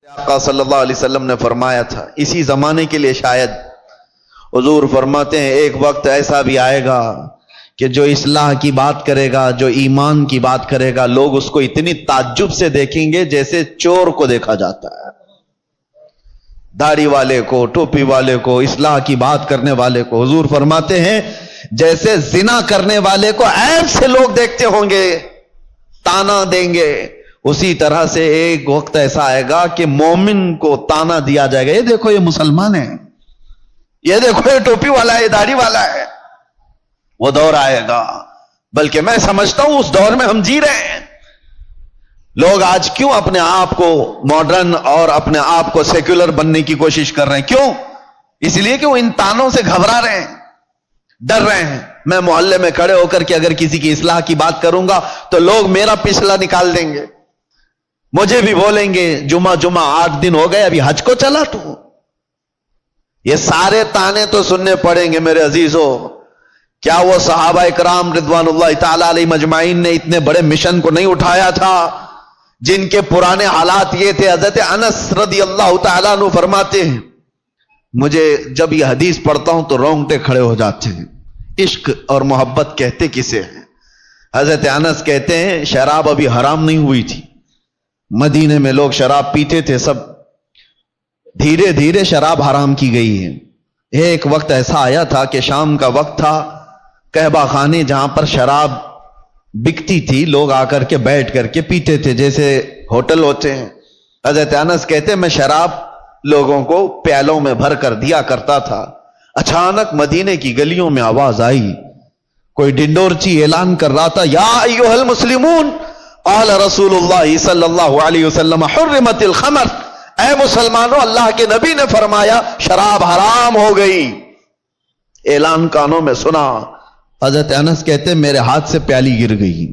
آقا صلی اللہ علیہ وسلم نے فرمایا تھا، اسی زمانے کے لیے شاید حضور فرماتے ہیں ایک وقت ایسا بھی آئے گا کہ جو اصلاح کی بات کرے گا، جو ایمان کی بات کرے گا، لوگ اس کو اتنی تعجب سے دیکھیں گے جیسے چور کو دیکھا جاتا ہے۔ داڑھی والے کو، ٹوپی والے کو، اصلاح کی بات کرنے والے کو حضور فرماتے ہیں جیسے زنا کرنے والے کو عیب سے لوگ دیکھتے ہوں گے، تانا دیں گے، اسی طرح سے ایک وقت ایسا آئے گا کہ مومن کو تانا دیا جائے گا، یہ دیکھو یہ مسلمان ہے، یہ دیکھو یہ ٹوپی والا ہے، یہ داڑھی والا ہے۔ وہ دور آئے گا، بلکہ میں سمجھتا ہوں اس دور میں ہم جی رہے ہیں۔ لوگ آج کیوں اپنے آپ کو ماڈرن اور اپنے آپ کو سیکولر بننے کی کوشش کر رہے ہیں؟ کیوں؟ اس لیے کہ وہ ان تانوں سے گھبرا رہے ہیں، ڈر رہے ہیں۔ میں محلے میں کھڑے ہو کر کے اگر کسی کی اصلاح کی بات کروں گا تو لوگ میرا پچھلا نکال دیں گے، مجھے بھی بولیں گے جمعہ 8 دن ہو گئے ابھی حج کو چلا تو۔ یہ سارے تانے تو سننے پڑیں گے میرے عزیزوں۔ کیا وہ صحابہ اکرام رضوان اللہ تعالی علیہ مجمعین نے اتنے بڑے مشن کو نہیں اٹھایا تھا جن کے پرانے حالات یہ تھے؟ حضرت انس رضی اللہ تعالیٰ عنہ فرماتے ہیں مجھے جب یہ حدیث پڑھتا ہوں تو رونگٹے کھڑے ہو جاتے ہیں۔ عشق اور محبت کہتے کسے ہیں؟ حضرت انس کہتے ہیں شراب ابھی حرام نہیں ہوئی تھی، مدینے میں لوگ شراب پیتے تھے، سب دھیرے دھیرے شراب حرام کی گئی ہے۔ ایک وقت ایسا آیا تھا کہ شام کا وقت تھا، قہبہ خانے جہاں پر شراب بکتی تھی لوگ آ کر کے بیٹھ کر کے پیتے تھے جیسے ہوٹل ہوتے ہیں۔ حضرت انس کہتے ہیں میں شراب لوگوں کو پیالوں میں بھر کر دیا کرتا تھا۔ اچانک مدینے کی گلیوں میں آواز آئی، کوئی ڈنڈورچی اعلان کر رہا تھا یا ایھا المسلمون قال رسول اللہ صلی اللہ علیہ وسلم حرمت الخمر، اے مسلمانوں اللہ کے نبی نے فرمایا شراب حرام ہو گئی۔ اعلان کانوں میں سنا، حضرت انس کہتے میرے ہاتھ سے پیالی گر گئی۔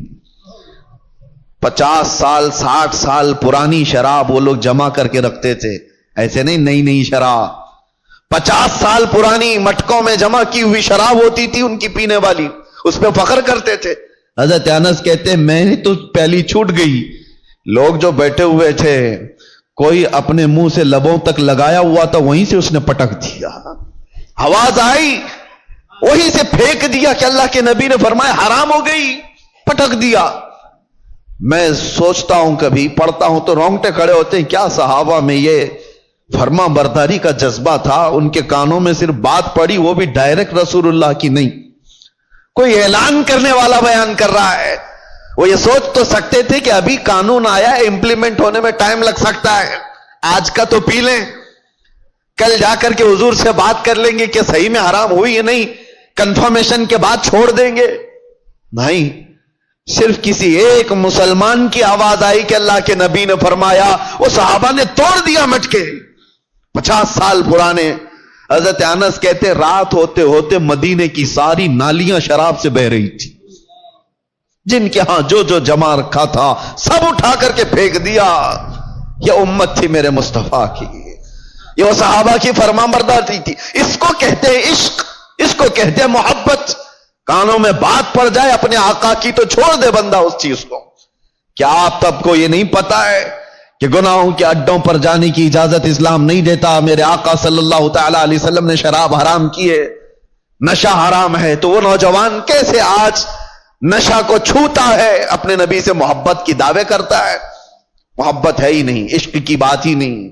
50 سال 60 سال پرانی شراب وہ لوگ جمع کر کے رکھتے تھے، ایسے نہیں نئی نئی شراب، 50 سال پرانی مٹکوں میں جمع کی ہوئی شراب ہوتی تھی ان کی پینے والی، اس پہ فخر کرتے تھے۔ حضرت انس کہتے میں نے تو پیالی چھوٹ گئی، لوگ جو بیٹھے ہوئے تھے کوئی اپنے منہ سے لبوں تک لگایا ہوا تھا وہیں سے اس نے پٹک دیا، آواز آئی وہیں سے پھینک دیا کہ اللہ کے نبی نے فرمایا حرام ہو گئی، پٹک دیا۔ میں سوچتا ہوں کبھی پڑھتا ہوں تو رونگٹے کھڑے ہوتے ہیں، کیا صحابہ میں یہ فرما برداری کا جذبہ تھا؟ ان کے کانوں میں صرف بات پڑی، وہ بھی ڈائریکٹ رسول اللہ کی نہیں، کوئی اعلان کرنے والا بیان کر رہا ہے۔ وہ یہ سوچ تو سکتے تھے کہ ابھی قانون آیا ہے، امپلیمنٹ ہونے میں ٹائم لگ سکتا ہے، آج کا تو پی لیں، کل جا کر کے حضور سے بات کر لیں گے کہ صحیح میں حرام ہوئی یا نہیں، کنفرمیشن کے بعد چھوڑ دیں گے۔ نہیں، صرف کسی ایک مسلمان کی آواز آئی کہ اللہ کے نبی نے فرمایا، وہ صحابہ نے توڑ دیا مٹکے 50 سال پرانے۔ حضرت انس کہتے رات ہوتے ہوتے مدینے کی ساری نالیاں شراب سے بہ رہی تھی، جن کے ہاں جو جو جمع رکھا تھا سب اٹھا کر کے پھینک دیا۔ یہ امت تھی میرے مصطفیٰ کی، یہ وہ صحابہ کی فرمانبرداری تھی۔ اس کو کہتے ہیں عشق، اس کو کہتے ہیں محبت۔ کانوں میں بات پڑ جائے اپنے آقا کی تو چھوڑ دے بندہ اس چیز کو۔ کیا آپ سب کو یہ نہیں پتا ہے کہ گناہوں کے اڈوں پر جانے کی اجازت اسلام نہیں دیتا؟ میرے آقا صلی اللہ تعالی علیہ وسلم نے شراب حرام کی ہے، نشہ حرام ہے، تو وہ نوجوان کیسے آج نشہ کو چھوتا ہے، اپنے نبی سے محبت کی دعوے کرتا ہے؟ محبت ہے ہی نہیں، عشق کی بات ہی نہیں۔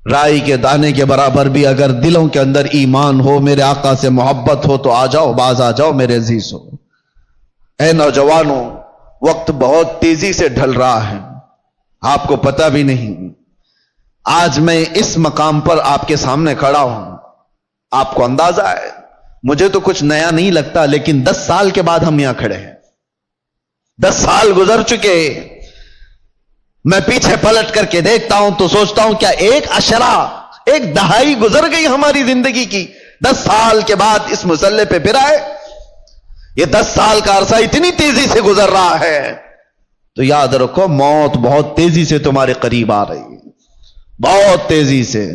رائی کے دانے کے برابر بھی اگر دلوں کے اندر ایمان ہو، میرے آقا سے محبت ہو تو آ جاؤ، باز آ جاؤ میرے عزیزو۔ اے نوجوانوں، وقت بہت تیزی سے ڈھل رہا ہے، آپ کو پتہ بھی نہیں۔ آج میں اس مقام پر آپ کے سامنے کھڑا ہوں، آپ کو اندازہ ہے مجھے تو کچھ نیا نہیں لگتا، لیکن 10 سال کے بعد ہم یہاں کھڑے ہیں، 10 سال گزر چکے۔ میں پیچھے پلٹ کر کے دیکھتا ہوں تو سوچتا ہوں کیا ایک عشرہ، ایک دہائی گزر گئی ہماری زندگی کی، 10 سال کے بعد اس مسلح پہ پھر آئے۔ یہ 10 سال کا عرصہ اتنی تیزی سے گزر رہا ہے تو یاد رکھو موت بہت تیزی سے تمہارے قریب آ رہی ہے، بہت تیزی سے۔